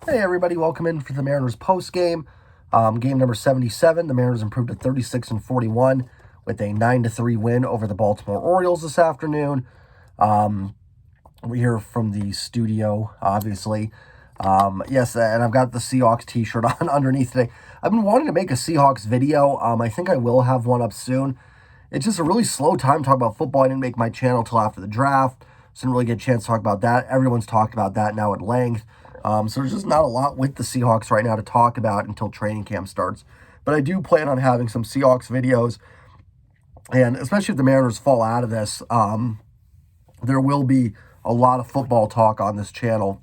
Hey everybody, welcome in for the Mariners postgame. Game number 77. The Mariners improved to 36-41 with a 9-3 win over the Baltimore Orioles this afternoon. We're here from the studio, obviously. Yes, and I've got the Seahawks t-shirt on underneath today. I've been wanting to make a Seahawks video. I think I will have one up soon. It's just a really slow time talking about football. I didn't make my channel till after the draft, so didn't really get a chance to talk about that. Everyone's talked about that now at length. So there's just not a lot with the Seahawks right now to talk about until training camp starts. But I do plan on having some Seahawks videos, and especially if the Mariners fall out of this, there will be a lot of football talk on this channel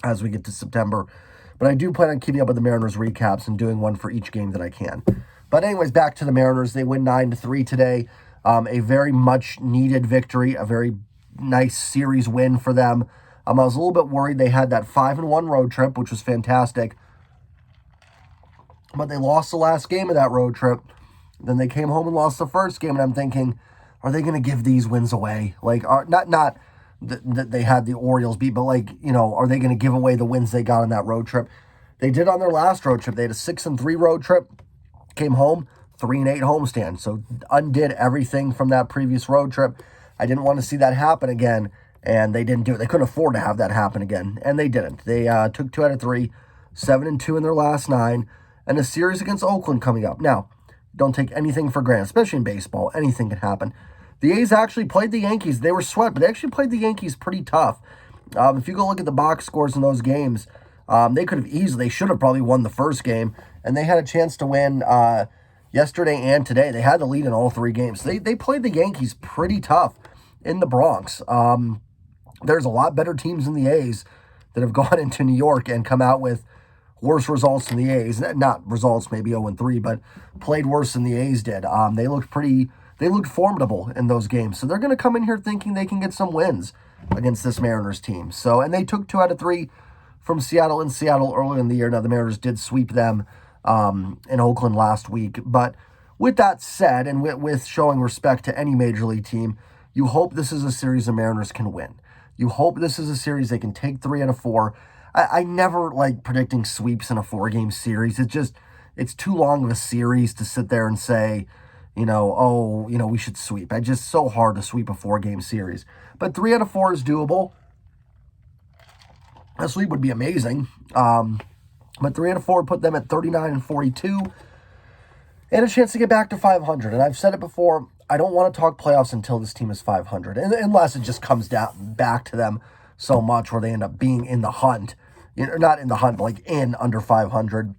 as we get to September. But I do plan on keeping up with the Mariners recaps and doing one for each game that I can. But anyways, back to the Mariners. They win 9-3 today. A very much needed victory, a very nice series win for them. I was a little bit worried. They had that 5-1 road trip, which was fantastic. But they lost the last game of that road trip. Then they came home and lost the first game. And I'm thinking, are they going to give these wins away? Like, not that they had the Orioles beat, but like, are they going to give away the wins they got on that road trip? They did on their last road trip. They had a 6-3 road trip. Came home, 3-8 homestand. So undid everything from that previous road trip. I didn't want to see that happen again. And they didn't do it. They couldn't afford to have that happen again. And they didn't. They took 2 out of 3, 7-2 in their last 9, and a series against Oakland coming up. Now, don't take anything for granted, especially in baseball. Anything can happen. The A's actually played the Yankees. They were swept, but they actually played the Yankees pretty tough. If you go look at the box scores in those games, they should have probably won the first game, and they had a chance to win yesterday and today. They had the lead in all 3 games. They played the Yankees pretty tough in the Bronx. There's a lot better teams than the A's that have gone into New York and come out with worse results than the A's. Not results, maybe 0-3, but played worse than the A's did. They looked formidable in those games. So they're going to come in here thinking they can get some wins against this Mariners team. And they took 2 out of 3 from Seattle in Seattle early in the year. Now, the Mariners did sweep them in Oakland last week. But with that said, and with showing respect to any major league team, you hope this is a series the Mariners can win. You hope this is a series they can take 3 out of 4. I never like predicting sweeps in a 4-game series. It's too long of a series to sit there and say, we should sweep. It's just so hard to sweep a 4-game series. But 3 out of 4 is doable. A sweep would be amazing. But 3 out of 4 put them at 39-42. And a chance to get back to 500. And I've said it before, I don't want to talk playoffs until this team is 500. Unless it just comes down back to them so much where they end up being in the hunt. Not in the hunt, but like in under 500.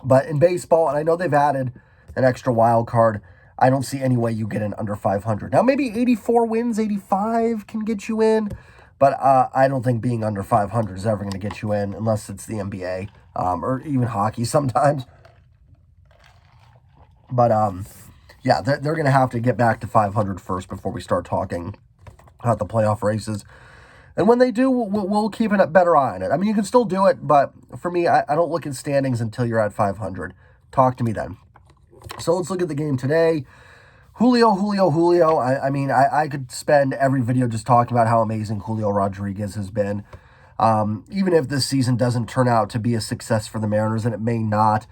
But in baseball, and I know they've added an extra wild card, I don't see any way you get in under 500. Now, maybe 84 wins, 85 can get you in. But I don't think being under 500 is ever going to get you in unless it's the NBA or even hockey sometimes. But, yeah, they're going to have to get back to 500 first before we start talking about the playoff races. And when they do, we'll keep a better eye on it. I mean, you can still do it, but for me, I don't look at standings until you're at 500. Talk to me then. So let's look at the game today. Julio. I could spend every video just talking about how amazing Julio Rodriguez has been. Even if this season doesn't turn out to be a success for the Mariners, and it may not,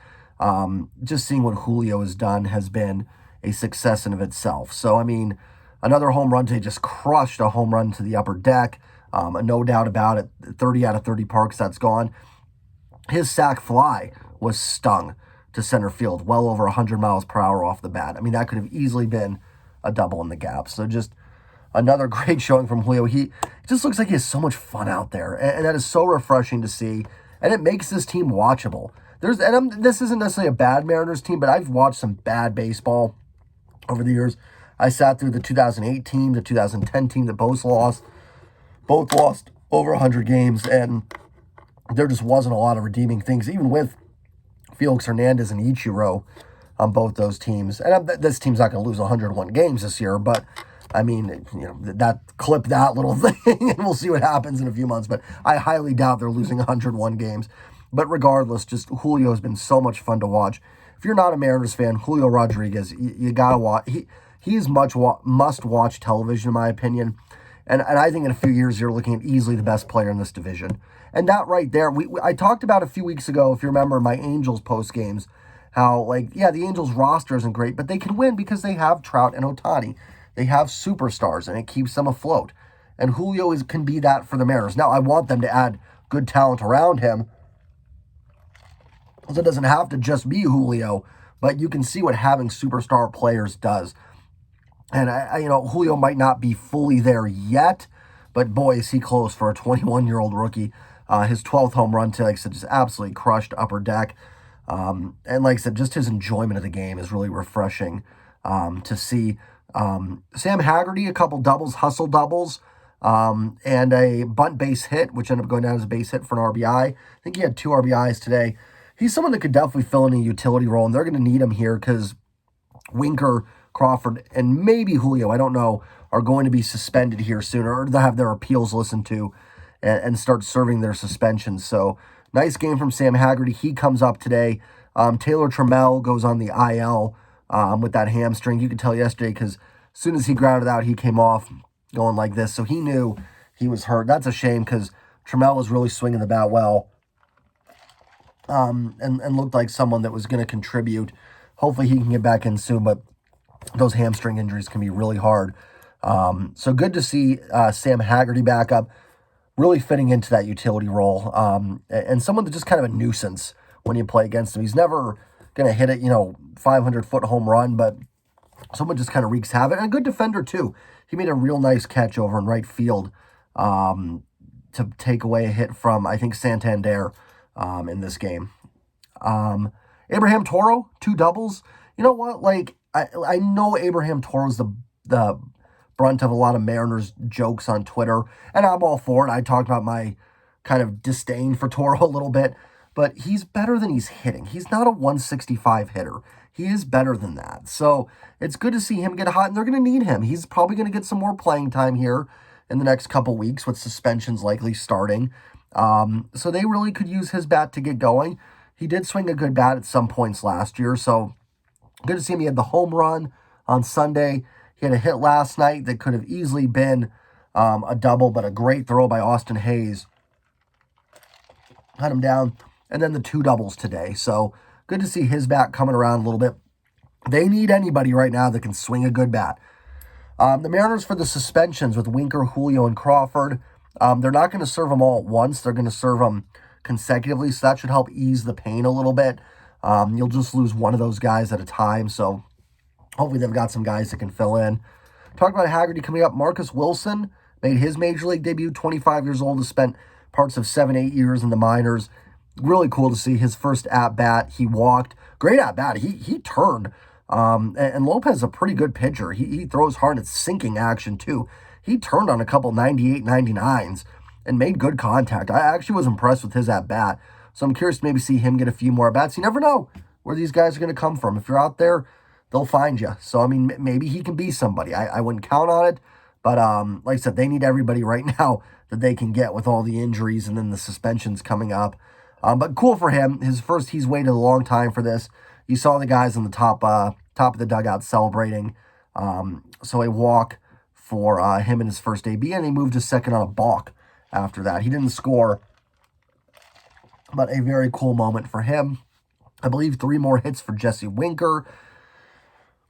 just seeing what Julio has done has been a success in of itself. So, I mean, another home run today, just crushed a home run to the upper deck. No doubt about it. 30 out of 30 parks, that's gone. His sac fly was stung to center field, well over 100 miles per hour off the bat. I mean, that could have easily been a double in the gap. So just another great showing from Julio. He just looks like he has so much fun out there, and that is so refreshing to see, and it makes this team watchable. This isn't necessarily a bad Mariners team, but I've watched some bad baseball over the years. I sat through the 2008 team, the 2010 team that both lost over 100 games, and there just wasn't a lot of redeeming things, even with Felix Hernandez and Ichiro on both those teams. And this team's not going to lose 101 games this year, but I mean, clip that little thing, and we'll see what happens in a few months. But I highly doubt they're losing 101 games. But regardless, just Julio has been so much fun to watch. If you're not a Mariners fan, Julio Rodriguez, you got to watch. He is must-watch television, in my opinion. And I think in a few years, you're looking at easily the best player in this division. And that right there, I talked about a few weeks ago, if you remember my Angels post games, how, like, yeah, the Angels roster isn't great, but they can win because they have Trout and Ohtani. They have superstars, and it keeps them afloat. And Julio can be that for the Mariners. Now, I want them to add good talent around him, because it doesn't have to just be Julio, but you can see what having superstar players does. And, Julio might not be fully there yet, but boy, is he close for a 21-year-old rookie. His 12th home run today, like I said, just absolutely crushed Upper Deck. And like I said, just his enjoyment of the game is really refreshing to see. Sam Haggerty, a couple doubles, hustle doubles, and a bunt base hit, which ended up going down as a base hit for an RBI. I think he had 2 RBIs today. He's someone that could definitely fill in a utility role, and they're going to need him here because Winker, Crawford, and maybe Julio, I don't know, are going to be suspended here soon, or they'll have their appeals listened to and start serving their suspensions. So nice game from Sam Haggerty. He comes up today. Taylor Trammell goes on the IL with that hamstring. You could tell yesterday because as soon as he grounded out, he came off going like this. So he knew he was hurt. That's a shame because Trammell was really swinging the bat well and looked like someone that was going to contribute. Hopefully he can get back in soon, but those hamstring injuries can be really hard. So good to see Sam Haggerty back up, really fitting into that utility role, and someone that's just kind of a nuisance when you play against him. He's never going to hit it, 500-foot home run, but someone just kind of wreaks havoc. And a good defender, too. He made a real nice catch over in right field to take away a hit from, I think, Santander in this game. Abraham Toro, 2 doubles. You know what? Like, I know Abraham Toro's the brunt of a lot of Mariners jokes on Twitter, and I'm all for it. I talked about my kind of disdain for Toro a little bit, but he's better than he's hitting. He's not a 165 hitter. He is better than that. So it's good to see him get hot, and they're going to need him. He's probably going to get some more playing time here in the next couple weeks with suspensions likely starting. So they really could use his bat to get going. He did swing a good bat at some points last year, so good to see him. He had the home run on Sunday. He had a hit last night that could have easily been a double, but a great throw by Austin Hayes cut him down. And then the 2 doubles today. So good to see his bat coming around a little bit. They need anybody right now that can swing a good bat. The Mariners for the suspensions with Winker, Julio, and Crawford. They're not going to serve them all at once. They're going to serve them consecutively, so that should help ease the pain a little bit. You'll just lose one of those guys at a time, so hopefully they've got some guys that can fill in. Talk about Haggerty coming up. Marcus Wilson made his Major League debut, 25 years old, has spent parts of 7-8 years in the minors. Really cool to see his first at-bat. He walked. Great at-bat. He turned. And Lopez is a pretty good pitcher. He throws hard. It's sinking action, too. He turned on a couple 98, 99s and made good contact. I actually was impressed with his at-bat. So I'm curious to maybe see him get a few more at-bats. You never know where these guys are going to come from. If you're out there, they'll find you. So, I mean, maybe he can be somebody. I wouldn't count on it. But like I said, they need everybody right now that they can get with all the injuries and then the suspensions coming up. But cool for him. He's waited a long time for this. You saw the guys on the top of the dugout celebrating. So a walk for him in his first debut, and he moved to second on a balk after that. He didn't score, but a very cool moment for him. I believe 3 more hits for Jesse Winker.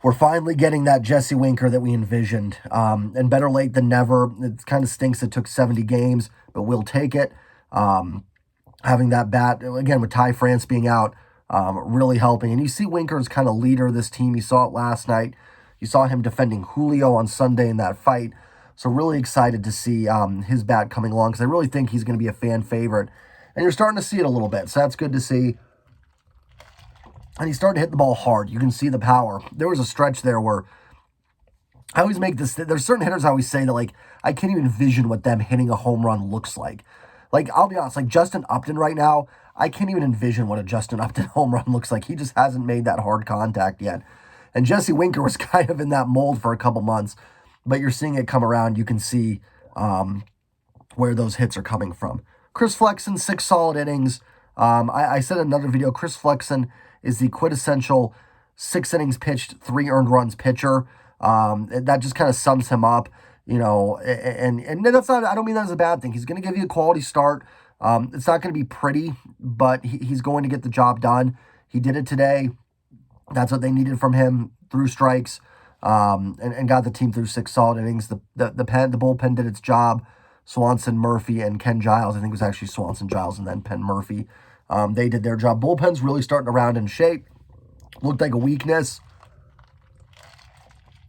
We're finally getting that Jesse Winker that we envisioned. And better late than never. It kind of stinks it took 70 games, but we'll take it. Having that bat, again, with Ty France being out, really helping. And you see Winker as kind of leader of this team. You saw it last night. You saw him defending Julio on Sunday in that fight. So really excited to see his bat coming along because I really think he's going to be a fan favorite. And you're starting to see it a little bit, so that's good to see. And he's starting to hit the ball hard. You can see the power. There was a stretch there where I always make this, there's certain hitters I always say that, like, I can't even envision what them hitting a home run looks like. Like, I'll be honest, like Justin Upton right now, I can't even envision what a Justin Upton home run looks like. He just hasn't made that hard contact yet. And Jesse Winker was kind of in that mold for a couple months, but you're seeing it come around. You can see where those hits are coming from. Chris Flexen, 6 solid innings. I said in another video, Chris Flexen is the quintessential 6 innings pitched, 3 earned runs pitcher. That just kind of sums him up. And that's not, I don't mean that as a bad thing. He's going to give you a quality start. It's not going to be pretty, but he's going to get the job done. He did it today. That's what they needed from him, through strikes, and got the team through 6 solid innings. The bullpen did its job. Swanson, Murphy, and Ken Giles. I think it was actually Swanson, Giles, and then Penn Murphy. They did their job. Bullpen's really starting to round in shape. Looked like a weakness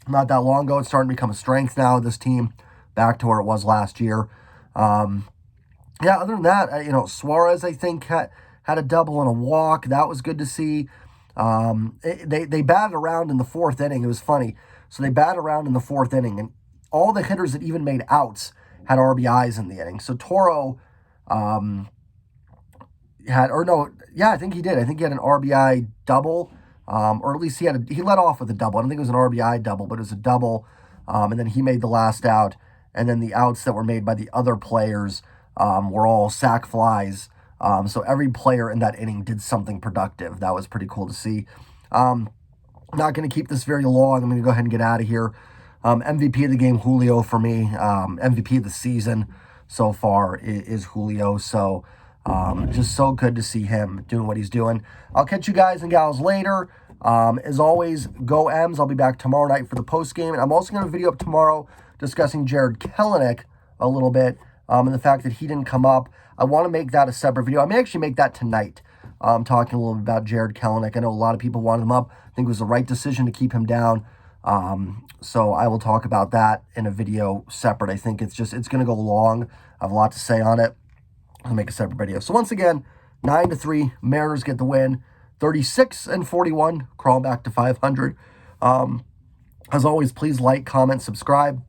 not that long ago. It's starting to become a strength now, this team, back to where it was last year. Yeah, other than that, Suarez, I think, had a double and a walk. That was good to see. They batted around in the 4th inning. It was funny. So they batted around in the 4th inning, and all the hitters that even made outs had RBIs in the inning. So Toro I think he did. I think he had an RBI double, or at least he led off with a double. I don't think it was an RBI double, but it was a double. And then he made the last out. And then the outs that were made by the other players were all sac flies. So every player in that inning did something productive. That was pretty cool to see. Not going to keep this very long. I'm going to go ahead and get out of here. MVP of the game, Julio for me. MVP of the season so far is Julio. So just so good to see him doing what he's doing. I'll catch you guys and gals later. As always, go M's. I'll be back tomorrow night for the post game. And I'm also going to video up tomorrow discussing Jarred Kelenic a little bit, and the fact that he didn't come up. I want to make that a separate video. I may actually make that tonight, talking a little bit about Jarred Kelenic. I know a lot of people wanted him up. I think it was the right decision to keep him down. So I will talk about that in a video separate. I think it's going to go long. I have a lot to say on it. I'll make a separate video. So once again, 9-3, Mariners get the win. 36-41, crawling back to 500. As always, please like, comment, subscribe.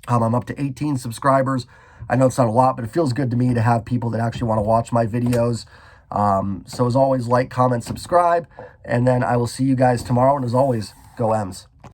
I'm up to 18 subscribers. I know it's not a lot, but it feels good to me to have people that actually want to watch my videos. So as always, like, comment, subscribe, and then I will see you guys tomorrow. And as always, go M's.